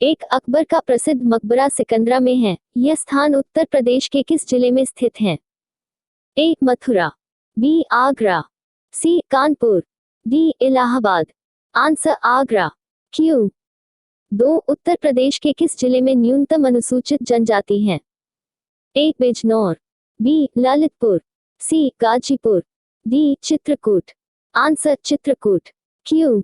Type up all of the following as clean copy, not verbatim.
एक अकबर का प्रसिद्ध मकबरा सिकंदरा में है। यह स्थान उत्तर प्रदेश के किस जिले में स्थित है? ए मथुरा, बी आगरा, सी कानपुर, डी इलाहाबाद। आंसर आगरा। क्यों? दो उत्तर प्रदेश के किस जिले में न्यूनतम अनुसूचित जनजाति है? ए बिजनौर, बी ललितपुर, सी गाजीपुर, डी चित्रकूट। आंसर चित्रकूट। क्यों?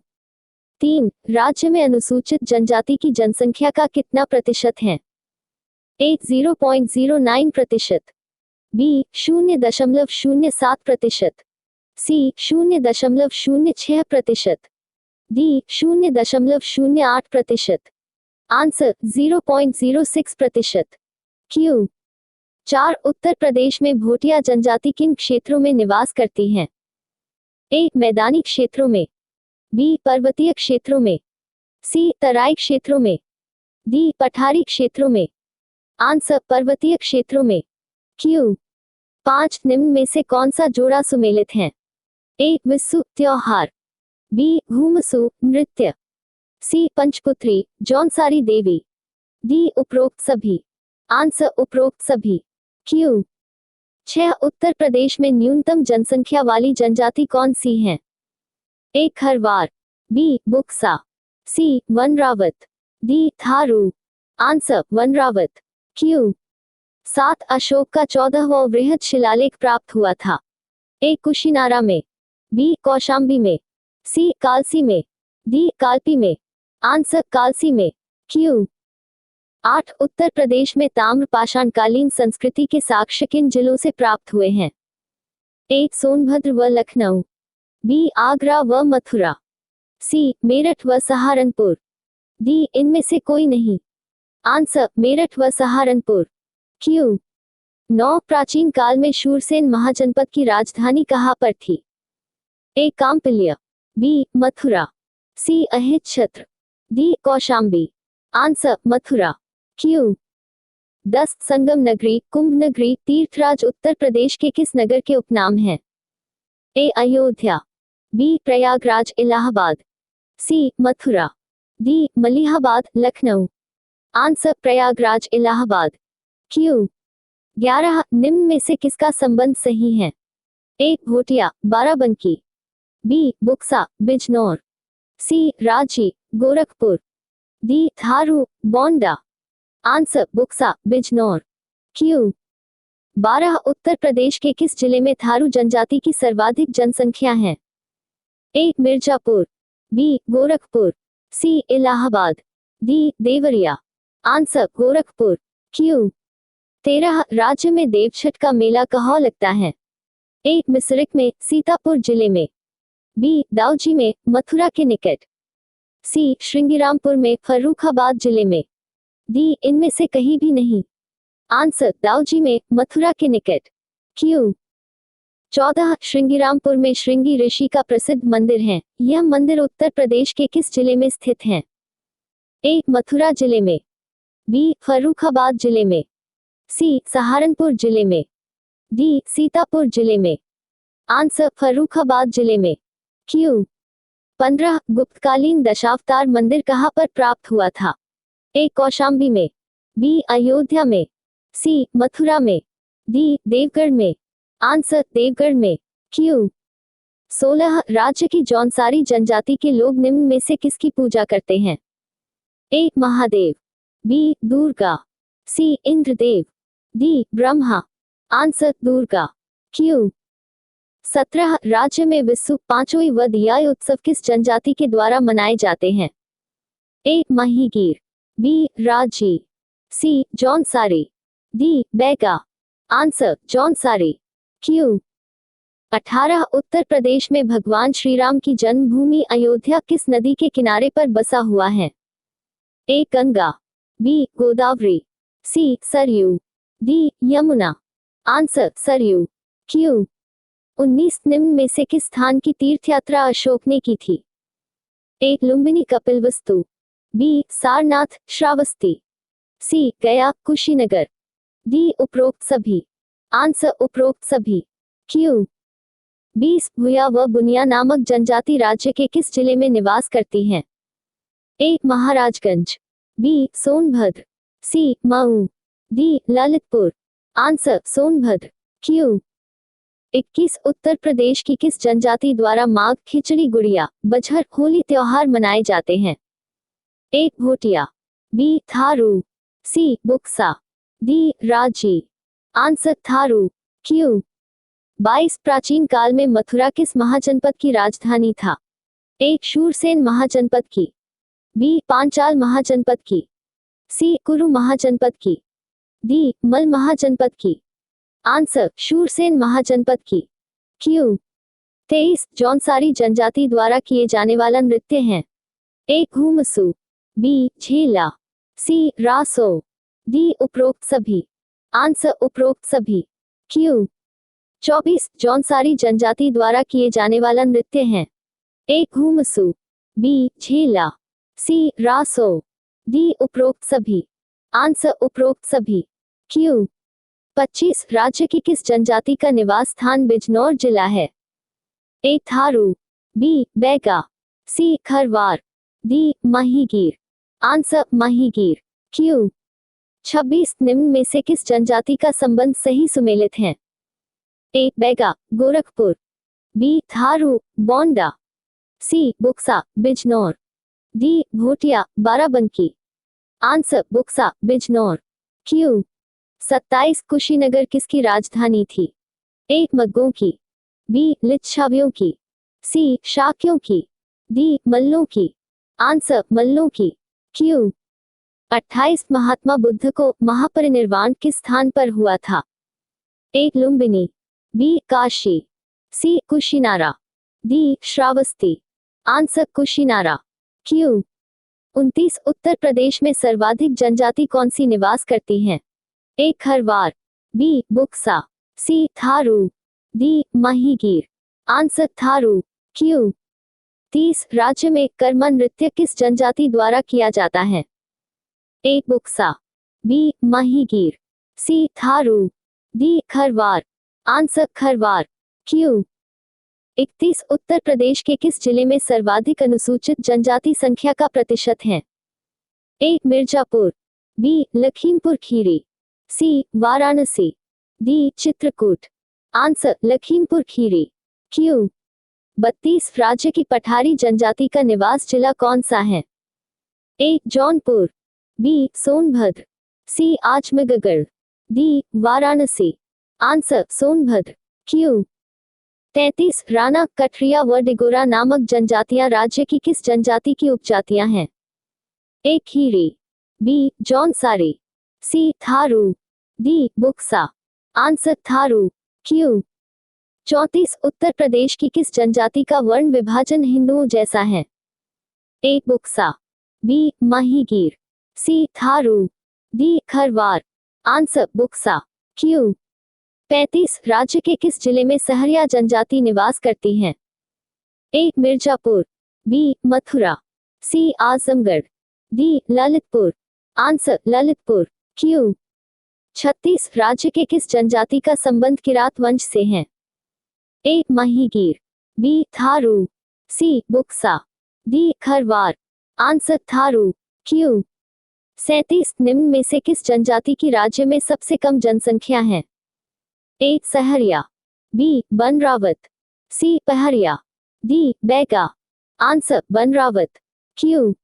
3. राज्य में अनुसूचित जनजाति की जनसंख्या का कितना प्रतिशत है? ए 0.09%, बी 0.07%, सी 0.06%, डी 0.08%। आंसर 0.06%। क्यों? 4. उत्तर प्रदेश में भोटिया जनजाति किन क्षेत्रों में निवास करती है? ए मैदानी क्षेत्रों में, बी पर्वतीय क्षेत्रों में, सी तराई क्षेत्रों में, डी पठारी क्षेत्रों में। आंसर पर्वतीय क्षेत्रों में। क्यों? 5. निम्न में से कौन सा जोड़ा सुमेलित है? ए विसु त्योहार, बी घूमसू नृत्य, सी पंचपुत्री जौनसारी देवी, डी उपरोक्त सभी। आंसर उपरोक्त सभी। क्यों? 6. उत्तर प्रदेश में न्यूनतम जनसंख्या वाली जनजाति कौन सी है? A Kharwar, B Buksa, C Vanrawat, D Tharu. Answer वनरावत। क्यों? 7. अशोक का 14वां वृहद शिलालेख प्राप्त हुआ था? ए कुशीनारा में, बी कौशाम्बी में, सी कालसी में, डी कालपी में। आंसर कालसी में। क्यों? 8. उत्तर प्रदेश में ताम्र पाषाणकालीन संस्कृति के साक्ष्य किन जिलों से प्राप्त हुए हैं? ए सोनभद्र व लखनऊ, बी आगरा व मथुरा, सी मेरठ व सहारनपुर, डी इनमें से कोई नहीं। आंसर मेरठ व सहारनपुर। क्यों? 9. प्राचीन काल में शूरसेन महाजनपद की राजधानी कहाँ पर थी? ए काम्पिल्य, बी मथुरा, सी अहिच्छत्र, डी कौशाम्बी। आंसर मथुरा। क्यों? 10. संगम नगरी, कुंभ नगरी, तीर्थराज उत्तर प्रदेश के किस नगर के उपनाम हैं? ए अयोध्या, बी प्रयागराज इलाहाबाद, सी मथुरा, डी मलिहाबाद लखनऊ। आंसर प्रयागराज इलाहाबाद। क्यों? 11. निम्न में से किसका संबंध सही है? ए भोटिया बाराबंकी, बी बुक्सा बिजनौर, सी रांची गोरखपुर, डी थारू बोंडा। आंसर बुक्सा बिजनौर। क्यों? 12. उत्तर प्रदेश के किस जिले में थारू जनजाति की सर्वाधिक जनसंख्या है? A Mirzapur, B Gorakhpur, C Allahabad, D Deoria. Answer Gorakhpur. क्यों? 13. राज्य में देवछठ का मेला कहाँ लगता है? ए मिसरिक में, सीतापुर जिले में, बी दाऊजी में, मथुरा के निकट, सी श्रृंगीरामपुर में, फर्रुखाबाद जिले में, डी इनमें से कहीं भी नहीं। आंसर दाऊजी में, मथुरा के निकट। क्यों? 14. श्रृंगीरामपुर में श्रृंगी ऋषि का प्रसिद्ध मंदिर है। यह मंदिर उत्तर प्रदेश के किस जिले में स्थित है? ए मथुरा जिले में, बी फर्रुखाबाद जिले में, सी सहारनपुर जिले में, डी सीतापुर जिले में। आंसर फर्रुखाबाद जिले में। क्यों? 15. गुप्तकालीन दशावतार मंदिर कहाँ पर प्राप्त हुआ था? ए कौशाम्बी में, बी अयोध्या में, सी मथुरा में, डी देवगढ़ में। आंसर देवगढ़ में। क्यों? 16. राज्य की जौनसारी जनजाति के लोग निम्न में से किसकी पूजा करते हैं? ए महादेव, बी दुर्गा, सी इंद्रदेव, डी ब्रह्मा। आंसर दुर्गा। क्यों? 17. राज्य में विश्व पांचों व दियाय उत्सव किस जनजाति के द्वारा मनाए जाते हैं? ए महिगीर, बी राजी, सी जौनसारी, डी बैगा। आंसर जौनसारी। क्यों? 18. उत्तर प्रदेश में भगवान श्री राम की जन्मभूमि अयोध्या किस नदी के किनारे पर बसा हुआ है? ए गंगा, बी गोदावरी, सी सरयू, डी यमुना। आंसर सरयू। क्यों? 19. निम्न में से किस स्थान की तीर्थयात्रा अशोक ने की थी? ए लुम्बिनी कपिलवस्तु, बी सारनाथ श्रावस्ती, सी गया कुशीनगर, डी उपरोक्त सभी। आंसर उपरोक्त सभी। क्यों? 20. भुया व बुनिया नामक जनजाति राज्य के किस जिले में निवास करती हैं? A Maharajganj, b Sonbhadra, c Mau, d Lalitpur. Answer Sonbhadra. Q 21 Uttar Pradesh की किस जनजाति द्वारा माघ, खिचड़ी, गुड़िया, बछर, होली त्योहार मनाए जाते हैं? ए Bhotia, B Tharu, C Buksa, D राजी। आंसर थारू। क्यू 22 प्राचीन काल में मथुरा किस महाजनपद की राजधानी था? ए शूरसेन महाजनपद की, बी पांचाल महाजनपद की, सी कुरु महाजनपद की, डी मल महाजनपद की। आंसर शूरसेन महाजनपद की। क्यू 23 जौनसारी जनजाति द्वारा किए जाने वाला नृत्य है? ए घूमसू, बी झेला, सी रासो, डी उपरोक्त सभी। आंसर उपरोक्त सभी। क्यू 24 जौनसारी जनजाति द्वारा किए जाने वाला नृत्य है? ए घूमसू, बी झेला, सी रासो, डी उपरोक्त सभी। आंसर उपरोक्त सभी। क्यू 25 राज्य की किस जनजाति का निवास स्थान बिजनौर जिला है? ए थारू, बी बैगा, सी Kharwar, D Mahigir. Answer Mahigir. Q 26 निम्न में से किस जनजाति का संबंध सही सुमेलित है? A Baiga, Gorakhpur, b Tharu, Bonda, c Buxa, Bijnor, d Bhotia, Barabanki. Answer Buxa, Bijnor. Q 27 Kushinagar किसकी राजधानी थी? ए मग्गों की, बी लिच्छावियों की, सी शाक्यों की, डी मल्लों की। आंसर मल्लों की। क्यू 28 महात्मा बुद्ध को महापरिनिर्वाण किस स्थान पर हुआ था? A Lumbini, B Kashi, C Kushinara, D Shravasti. Answer Kushinara. Q 29 Uttar Pradesh में सर्वाधिक जनजाति कौन सी निवास करती हैं? A Kharwar, B Buksa, C Tharu, D Mahigir. Answer Tharu. Q 30 राज्य में कर्मा नृत्य किस जनजाति द्वारा किया जाता है? A Buksa, B Mahigir, C Tharu, D Kharwar. Answer Kharwar. Q 31 Uttar Pradesh के किस जिले में सर्वाधिक अनुसूचित जनजाति संख्या का प्रतिशत है? A Mirzapur, B Lakhimpur Kheri, C Varanasi, D Chitrakoot. Answer Lakhimpur Kheri. Q 32 राज्य की पठारी जनजाति का निवास जिला कौन सा है? A Jaunpur, B Sonbhadra, C Azamgarh, D Varanasi. Answer Sonbhadra. Q 33 Rana, Kathariya व डिगोरा नामक जनजातियां राज्य की किस जनजाति की उपजातियां हैं? A Kheri, B Jaunsari, C Tharu, D Buksa. Answer Tharu. Q 34 Uttar Pradesh की किस जनजाति का वर्ण विभाजन हिंदुओं जैसा है? A Buksa, B Mahigir, C Tharu, D Kharwar. Answer Buksa. Q 35 राज्य के किस जिले में सहरिया जनजाति निवास करती है? A Mirzapur, B Mathura, C Azamgarh, D Lalitpur. Answer Lalitpur. Q 36 राज्य के किस जनजाति का संबंध किरात वंश से है? A Mahigir, B Tharu, C Buksa, D Kharwar. Answer Tharu. Q 37 निम्न में से किस जनजाति की राज्य में सबसे कम जनसंख्या है? ए सहरिया, बी बनरावत, सी पहरिया, डी बैगा। आंसर बनरावत। क्यू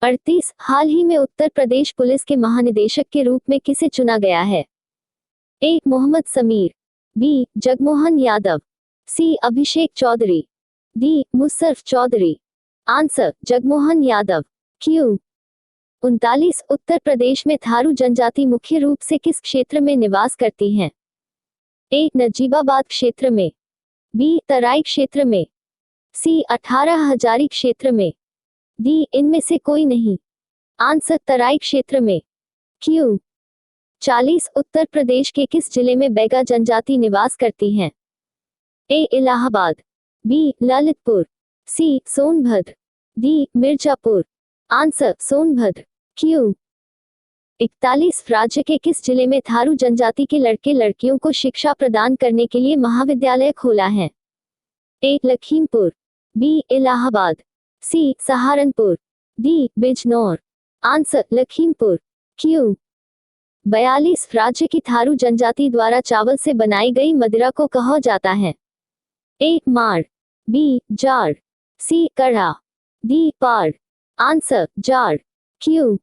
38 हाल ही में उत्तर प्रदेश पुलिस के महानिदेशक के रूप में किसे चुना गया है? A Mohammad Sameer, B Jagmohan Yadav, C Abhishek Chaudhary, D Musharraf Chaudhary. Answer Jagmohan Yadav. Q 39 Uttar Pradesh में थारू जनजाति मुख्य रूप से किस क्षेत्र में निवास करती हैं? ए नजीबाबाद क्षेत्र में, बी तराई क्षेत्र में, सी 18 हजारी क्षेत्र में, डी इनमें से कोई नहीं। आंसर तराई क्षेत्र में। क्यू 40 उत्तर प्रदेश के किस जिले में बैगा जनजाति निवास करती हैं? A Allahabad, B Lalitpur, C Sonbhadra, D Mirzapur. Answer Sonbhadra. Q 41 राज्य के किस जिले में थारू जनजाति के लड़के लड़कियों को शिक्षा प्रदान करने के लिए महाविद्यालय खोला है? A Lakhimpur, B Allahabad, C Saharanpur, D Bijnor. Answer Lakhimpur. Q 42 राज्य की थारू जनजाति द्वारा चावल से बनाई गई मदिरा को कहा जाता है? ए मार, बी जार, सी कढ़ा, डी पार। आंसर जार। क्यू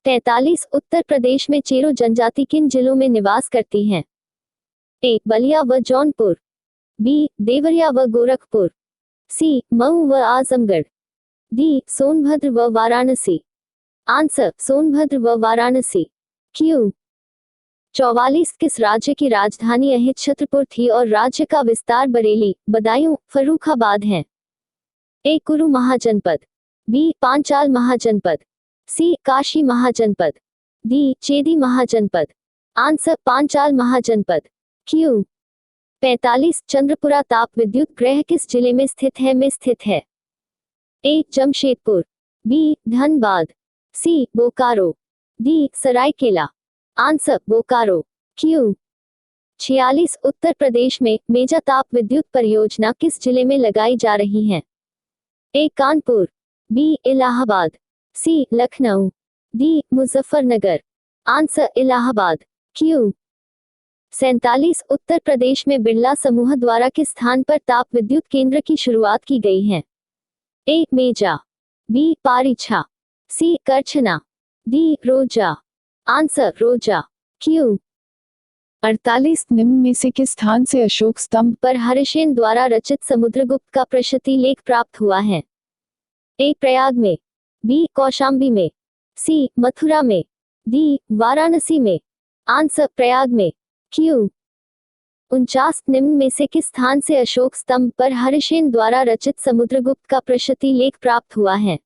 43 उत्तर प्रदेश में चेरो जनजाति किन जिलों में निवास करती हैं? ए बलिया व जौनपुर, बी देवरिया व गोरखपुर, सी मऊ व आजमगढ़, डी सोनभद्र व वाराणसी। आंसर सोनभद्र व वाराणसी। क्यू 44 किस राज्य की राजधानी अहित छत्रपुर थी और राज्य का विस्तार बरेली, बदायूं, फर्रुखाबाद है? ए कुरु महाजनपद, बी पांचाल महाजनपद, सी काशी महाजनपद, डी चेदी महाजनपद। आंसर पांचाल महाजनपद। क्यू 45 चंद्रपुरा ताप विद्युत गृह किस जिले में स्थित है? में स्थित है? A Jamshedpur, B Dhanbad, C Bokaro, D Seraikela. Answer Bokaro. Q 46 Uttar Pradesh में मेजा ताप विद्युत परियोजना किस जिले में लगाई जा रही है? A Kanpur, B Allahabad, C Lucknow, D Muzaffarnagar. Answer Allahabad. Q 47 Uttar Pradesh में बिरला समूह द्वारा किस स्थान पर ताप विद्युत केंद्र की शुरुआत की गई है? ए मेजा, बी पारीछा, सी करछना, डी रोजा। आंसर रोजा। क्यू 48 निम्न में से किस स्थान से अशोक स्तंभ पर हरिशेन द्वारा रचित समुद्रगुप्त का प्रशस्ति लेख प्राप्त हुआ है? ए प्रयाग में, बी कौशाम्बी में, सी मथुरा में, डी वाराणसी में। आंसर प्रयाग में। क्यू 49 निम्न में से किस स्थान से अशोक स्तंभ पर हरिशेन द्वारा रचित समुद्रगुप्त का प्रशस्ति लेख प्राप्त हुआ है?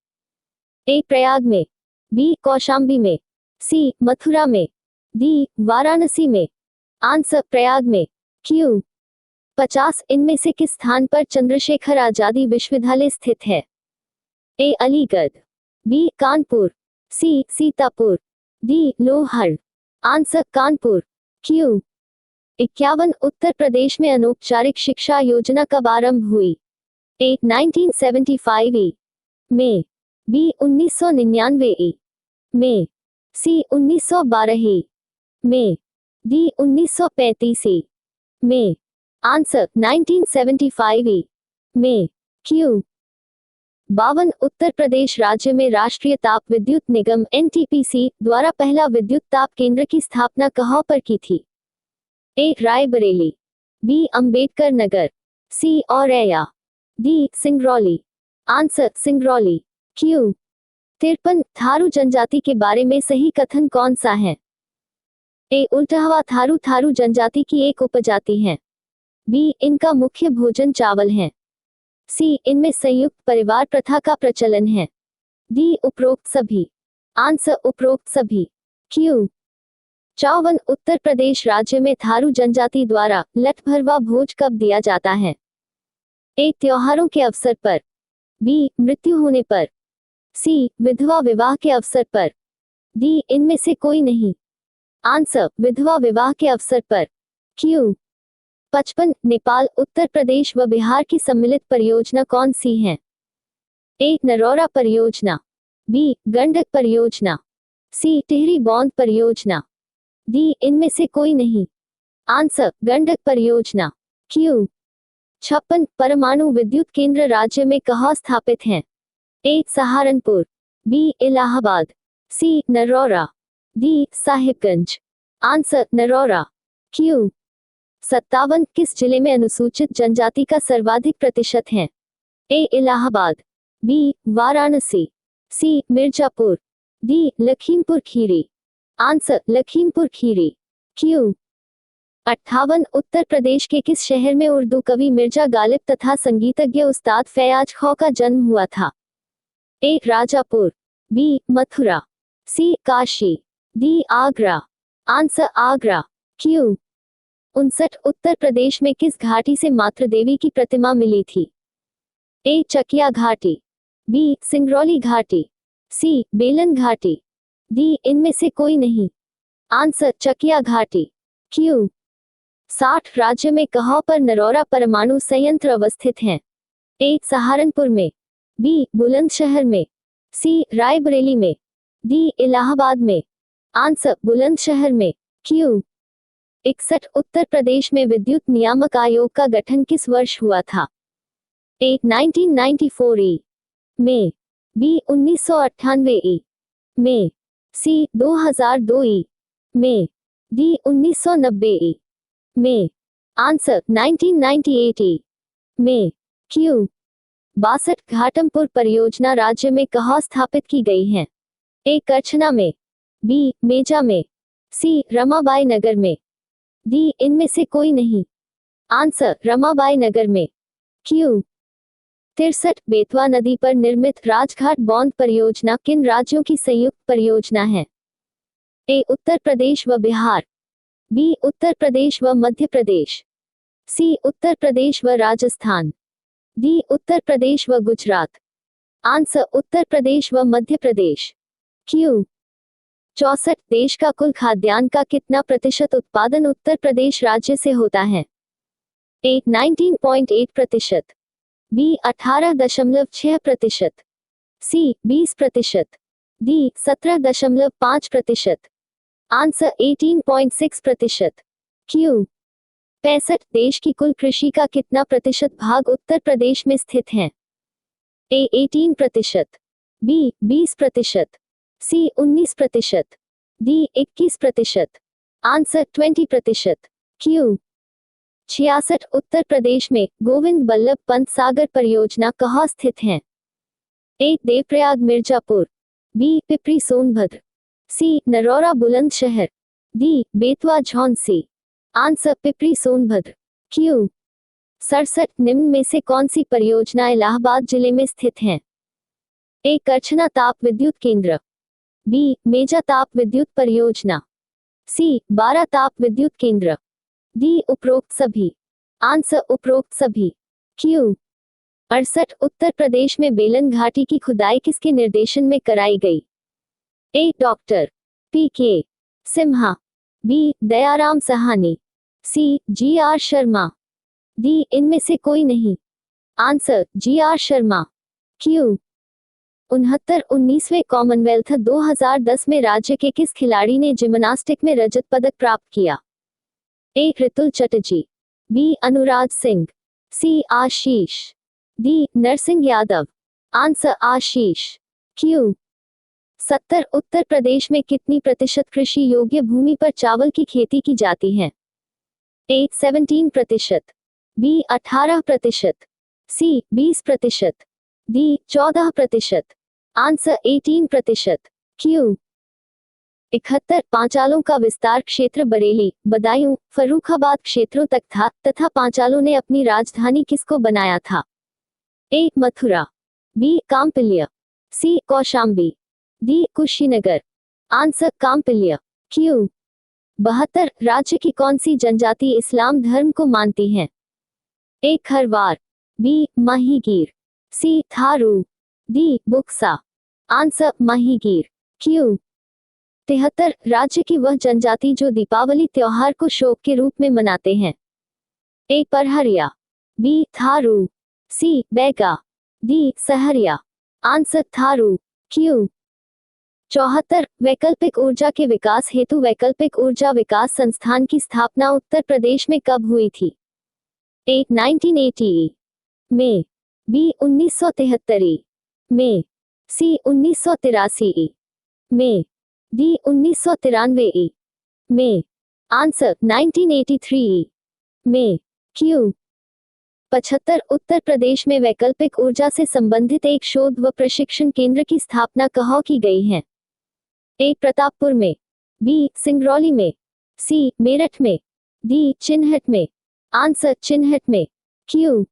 ए प्रयाग में, बी कौशाम्बी में, सी मथुरा में, डी वाराणसी में। आंसर प्रयाग में। क्यू 50 इनमें से किस स्थान पर चंद्रशेखर आजादी विश्वविद्यालय स्थित है? A Aligarh, B Kanpur, C Sitapur, D Lohar. Answer Kanpur. Q 51 Uttar Pradesh में अनौपचारिक शिक्षा योजना कब आरंभ हुई? ए 1975 ई में, बी 1999 ई में, सी 1912 ई में, डी 1935 ई में। आंसर 1975 ई में। क्यू 52 उत्तर प्रदेश राज्य में राष्ट्रीय ताप विद्युत निगम एनटीपीसी द्वारा पहला विद्युत ताप केंद्र की स्थापना कहाँ पर की थी? A Raebareli, B Ambedkar Nagar, C Auraiya, D Singrauli. Answer Singrauli. Q 53 Tharu जनजाति के बारे में सही कथन कौन सा है? ए उल्टाहवा थारू थारू जनजाति की एक उपजाति है, बी इनका मुख्य भोजन चावल है, सी इनमें संयुक्त परिवार प्रथा का प्रचलन है, डी उपरोक्त सभी। आंसर उपरोक्त सभी। क्यू 54 उत्तर प्रदेश राज्य में थारू जनजाति द्वारा लठभरवा भोज कब दिया जाता है? ए त्योहारों के अवसर पर, बी मृत्यु होने पर, सी विधवा विवाह के अवसर पर, डी इनमें से कोई नहीं। आंसर विधवा विवाह के अवसर पर। क्यू 55 नेपाल, उत्तर प्रदेश व बिहार की सम्मिलित परियोजना कौन सी है? ए नरौरा परियोजना, बी गंडक परियोजना, सी टिहरी बौंद परियोजना, डी इनमें से कोई नहीं। आंसर गंडक परियोजना। क्यू 56 परमाणु विद्युत केंद्र राज्य में कहाँ स्थापित हैं? A Saharanpur, B Allahabad, C Narora, D Sahibganj. Answer Narora. Q 57 किस जिले में अनुसूचित जनजाति का सर्वाधिक प्रतिशत है? A Allahabad, B Varanasi, C Mirzapur, D Lakhimpur Kheri. Answer Lakhimpur Kheri. Q 58 Uttar Pradesh के किस शहर में उर्दू कवि मिर्जा गालिब तथा संगीतज्ञ उस्ताद फैयाज खौ का जन्म हुआ था? A Rajapur, B Mathura, C Kashi, D Agra. Answer Agra. Q 59 Uttar Pradesh में किस घाटी से मातृ देवी की प्रतिमा मिली थी? ए चकिया घाटी, बी सिंगरौली घाटी, सी बेलन घाटी, डी इनमें से कोई नहीं। आंसर चकिया घाटी। क्यू 60 राज्य में कहाँ पर नरौरा परमाणु संयंत्र अवस्थित हैं? ए सहारनपुर में, बी बुलंदशहर में, सी रायबरेली में, डी इलाहाबाद में। आंसर बुलंदशहर में। क्यू 61 उत्तर प्रदेश में विद्युत नियामक आयोग का गठन किस वर्ष हुआ था? ए 1994 ई में, बी 1998 ई में, सी 2002 ई में, डी 1990 ई में। आंसर 1998 ई में। क्यू 62 घाटमपुर परियोजना राज्य में कहाँ स्थापित की गई है? ए करछना में, बी मेजा में, सी रमाबाई नगर में, डी इनमें से कोई नहीं। आंसर रमाबाई नगर में। क्यू 63 बेतवा नदी पर निर्मित राजघाट बांध परियोजना किन राज्यों की संयुक्त परियोजना है? ए उत्तर प्रदेश व बिहार, बी उत्तर प्रदेश व मध्य प्रदेश, सी उत्तर प्रदेश व राजस्थान, डी उत्तर प्रदेश व गुजरात। आंसर उत्तर प्रदेश व मध्य प्रदेश। क्यू 64 देश का कुल खाद्यान्न का कितना प्रतिशत उत्पादन उत्तर प्रदेश राज्य से होता है? ए 19.8%, बी 18.6%, सी 20%, डी 17.5%। आंसर 18.6%। क्यू 65 देश की कुल कृषि का कितना प्रतिशत भाग उत्तर प्रदेश में स्थित है? A 18%, B 20%, C 19%, D 21%। Answer 20%। Q 66 Uttar Pradesh में गोविंद बल्लभ पंत सागर परियोजना कहाँ स्थित है? A Devprayag Mirzapur, B Pipri Sonbhadra, C Narora Bulandshahr, D Betwa Jhunsi. Answer Pipri Sonbhadra. Q 67 निम्न में से कौन सी परियोजना इलाहाबाद जिले में स्थित है? ए करछना ताप विद्युत केंद्र, बी मेजा ताप विद्युत परियोजना, सी 12 ताप विद्युत केंद्र, डी उपरोक्त सभी। आंसर उपरोक्त सभी। क्यू 68 उत्तर प्रदेश में बेलन घाटी की खुदाई किसके निर्देशन में कराई गई? A doctor P K. Simha, B Dayaram Sahni, C G R. Sharma, D इनमें से कोई नहीं। Answer G R. शर्मा। क्यू 69 19वें कॉमनवेल्थ 2010 में राज्य के किस खिलाड़ी ने जिम्नास्टिक में रजत पदक प्राप्त किया? ए ऋतुल चटर्जी, बी अनुराज सिंह, सी आशीष, डी नरसिंह यादव। आंसर आशीष। क्यू 70 उत्तर प्रदेश में कितनी प्रतिशत कृषि योग्य भूमि पर चावल की खेती की जाती है? ए 17%, बी 18%, सी 20%, डी 14%। आंसर 18%। क्यू 71 पांचालों का विस्तार क्षेत्र बरेली, बदायूं, फर्रुखाबाद क्षेत्रों तक था तथा पांचालों ने अपनी राजधानी किसको बनाया था? A Mathura, B Kampilya, C Kaushambi, D Kushinagar. Answer Kampilya. Q 72 राज्य की कौन सी जनजाति इस्लाम धर्म को मानती है? A Kharwar, B Mahigir, C Tharu, D Buksa. Answer Mahigir. Q 73 राज्य की वह जनजाति जो दीपावली त्योहार को शोक के रूप में मनाते हैं? A Parahariya, B Tharu, C Baiga, D Sahariya. Answer Tharu. Q 74 वैकल्पिक ऊर्जा के विकास हेतु वैकल्पिक ऊर्जा विकास संस्थान की स्थापना उत्तर प्रदेश में कब हुई थी? ए 1980 में, बी 1973 में, सी 1983 में, डी 1993 में। आंसर 1983 में। क्यू 75 उत्तर प्रदेश में वैकल्पिक ऊर्जा से संबंधित एक शोध व प्रशिक्षण केंद्र की स्थापना कहाँ की गई है? ए प्रतापपुर में, बी सिंगरौली में, सी मेरठ में, डी चिन्हट में। आंसर चिन्हट में। क्यू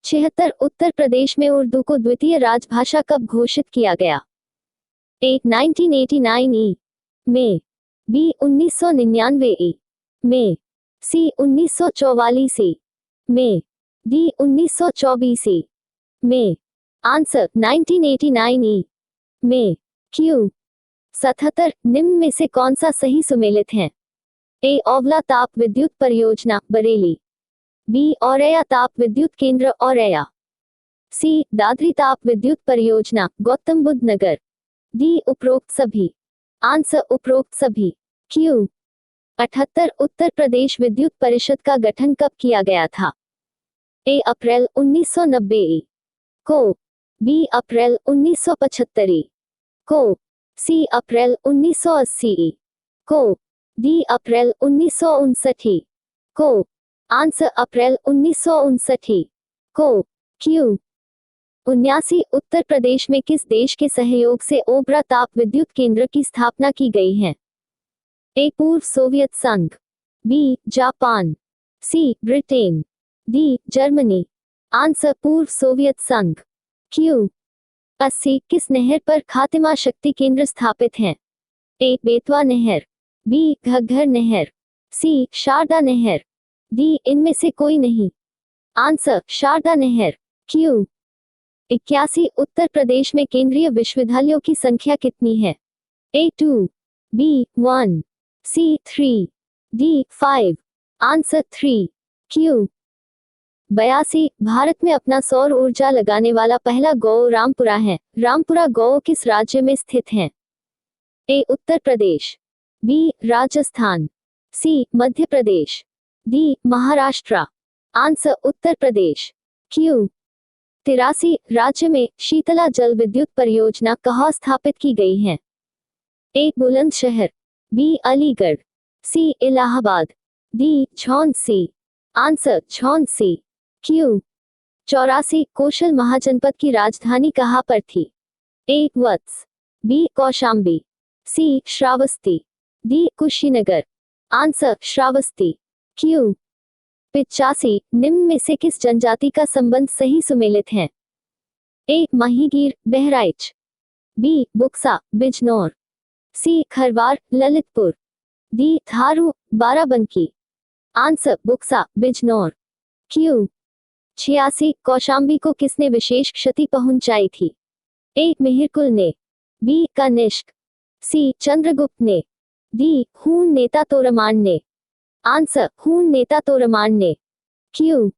76 उत्तर प्रदेश में उर्दू को द्वितीय राजभाषा कब घोषित किया गया? ए 1989 ई में, बी 1999 ई में, सी 1944 ई में, डी 1924 ई में। आंसर 1989 ई में। क्यू 77 निम्न में से कौन सा सही सुमेलित है? ए ओवला ताप विद्युत परियोजना बरेली, बी औरैया ताप विद्युत केंद्र औरैया, सी दादरी ताप विद्युत परियोजना गौतम बुद्ध नगर, डी उपरोक्त सभी। आंसर उपरोक्त सभी। क्यू 78 उत्तर प्रदेश विद्युत परिषद का गठन कब किया गया था? ए अप्रैल 1990 को, बी अप्रैल 1975 को, सी अप्रैल 1980 को, डी अप्रैल 1959 को। आंसर अप्रैल 1959 को। क्यू 79 उत्तर प्रदेश में किस देश के सहयोग से ओबरा ताप विद्युत केंद्र की स्थापना की गई है? ए पूर्व सोवियत संघ, बी जापान, सी ब्रिटेन, डी जर्मनी। आंसर पूर्व सोवियत संघ। क्यू 80 किस नहर पर खातिमा शक्ति केंद्र स्থাपित हैं? ए बेतवा नहर, बी घग्घर नहर, सी शारदा नहर, डी इनमें से कोई नहीं। आंसर शारदा नहर। क्यू 81 उत्तर प्रदेश में केंद्रीय विश्वविद्यालयों की संख्या कितनी है? ए 2, बी 1, सी 3, डी 5। आंसर 3। क्यू 82 भारत में अपना सौर ऊर्जा लगाने वाला पहला गांव रामपुरा है। रामपुरा गांव किस राज्य में स्थित है? ए उत्तर प्रदेश, बी राजस्थान, सी Madhya Pradesh, D Maharashtra. Answer Uttar Pradesh. Q 83 राज्य में शीतला जल विद्युत परियोजना कहाँ स्थापित की गई है? A Bulandshahr, B Aligarh, C Allahabad, D Jhunsi. Answer Jhunsi. Q 84 Kaushal महाजनपद की राजधानी कहाँ पर थी? A Vatsa, B Kaushambi, C Shravasti, D Kushinagar. Answer Shravasti. Q 85 निम्न में से किस जनजाति का संबंध सही सुमेलित है? A Mahigir Bahraich, B Buksa Bijnor, C Kharwar Lalitpur, D Tharu Barabanki. Answer Buxa Bijnor. Q 86 Kaushambi को किसने विशेष क्षति पहुंचाई थी? ए मिहिरकुल ने, बी कनिष्क, सी चंद्रगुप्त ने, डी हूण नेता तोरमान ने। आंसर हूण नेता तोरमान ने। क्यू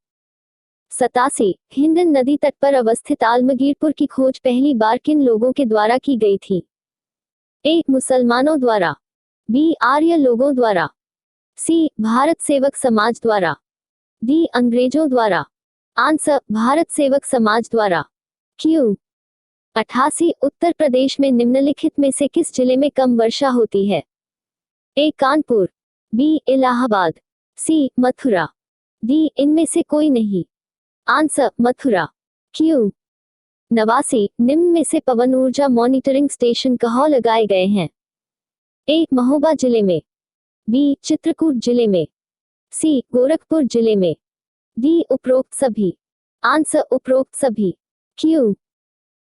87 हिंदन नदी तट पर अवस्थित आलमगीरपुर की खोज पहली बार किन लोगों के द्वारा की गई थी? ए मुसलमानों द्वारा, बी आर्य लोगों द्वारा, सी भारत सेवक समाज द्वारा, डी अंग्रेजों द्वारा। आंसर भारत सेवक समाज द्वारा। क्यू 88 उत्तर प्रदेश में निम्नलिखित में से किस जिले में कम वर्षा होती है? A Kanpur, B Allahabad, C Mathura, D इनमें से कोई नहीं। आंसर मथुरा। क्यू 89 निम्न में से पवन ऊर्जा मॉनिटरिंग स्टेशन कहाँ लगाए गए हैं? ए महोबा जिले में, बी चित्रकूट जिले में, सी गोरखपुर जिले में, डी उपरोक्त सभी। आंसर उपरोक्त सभी। क्यू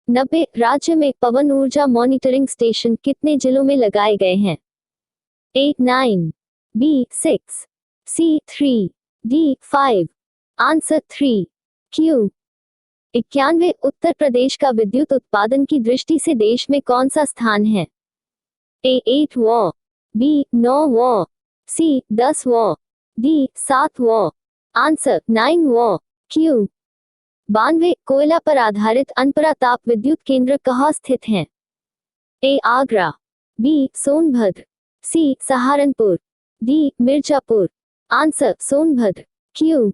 90 राज्य में पवन ऊर्जा मॉनिटरिंग स्टेशन कितने जिलों में लगाए गए हैं? ए 9, बी 6, सी 3, D 5। Answer 3। Q 91 Uttar Pradesh का विद्युत उत्पादन की दृष्टि से देश में कौन सा स्थान है? ए 8 वॉ, बी 9 वॉ, सी 10 Waugh, D 7 Waugh. Answer 9 Waugh. Q 92 कोयला पर आधारित अनपरा ताप विद्युत केंद्र कहाँ स्थित हैं? A Agra, B Sonbhadra, C Saharanpur, D Mirzapur. Answer Sonbhadra. Q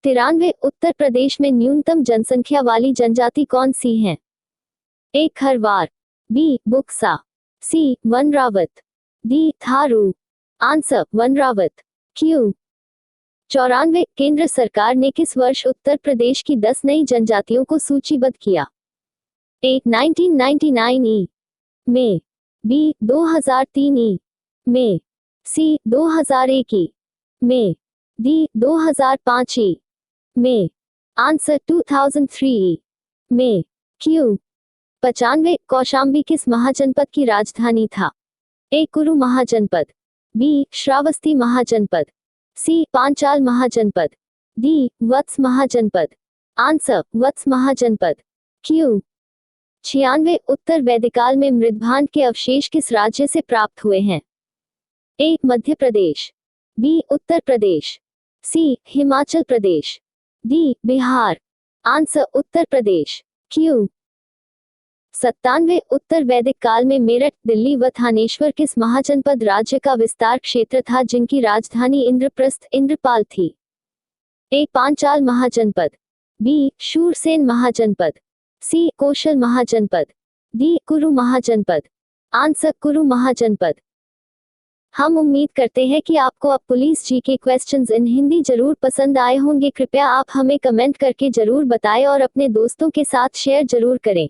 93 Uttar Pradesh में न्यूनतम जनसंख्या वाली जनजाति कौन सी है? A Kharwar, B Buksa, C Vanrawat, D Tharu. Answer Vanrawat. Q 94 केंद्र सरकार ने किस वर्ष उत्तर प्रदेश की 10 नई जनजातियों को सूचीबद्ध किया? ए 1999 ई में, बी 2003 ई में, सी 2001 ई में, डी 2005 ई में। आंसर 2003 ई में। क्यू 95 कौशाम्बी किस महाजनपद की राजधानी था? ए कुरु महाजनपद, बी श्रावस्ती महाजनपद, सी पांचाल महाजनपद, डी वत्स महाजनपद। आंसर वत्स महाजनपद। क्यू 96 उत्तर वैदिकाल में मृदभांड के अवशेष किस राज्य से प्राप्त हुए हैं? ए मध्य प्रदेश, बी उत्तर प्रदेश, सी Himachal Pradesh, D Bihar. Answer Uttar Pradesh. Q 97 उत्तर वैदिक काल में मेरठ, दिल्ली व थानेश्वर किस महाजनपद राज्य का विस्तार क्षेत्र था जिनकी राजधानी इंद्रप्रस्थ इंद्रपाल थी? ए. पांचाल महाजनपद, बी. शूरसेन महाजनपद, सी. कौशल महाजनपद, डी. कुरु महाजनपद। आंसर कुरु महाजनपद। हम उम्मीद करते हैं कि आपको अब पुलिस जी के क्वेश्चंस इन हिंदी जरूर पसंद आए होंगे। कृपया आप हमें कमेंट करके जरूर बताएं और अपने दोस्तों के साथ शेयर जरूर करें।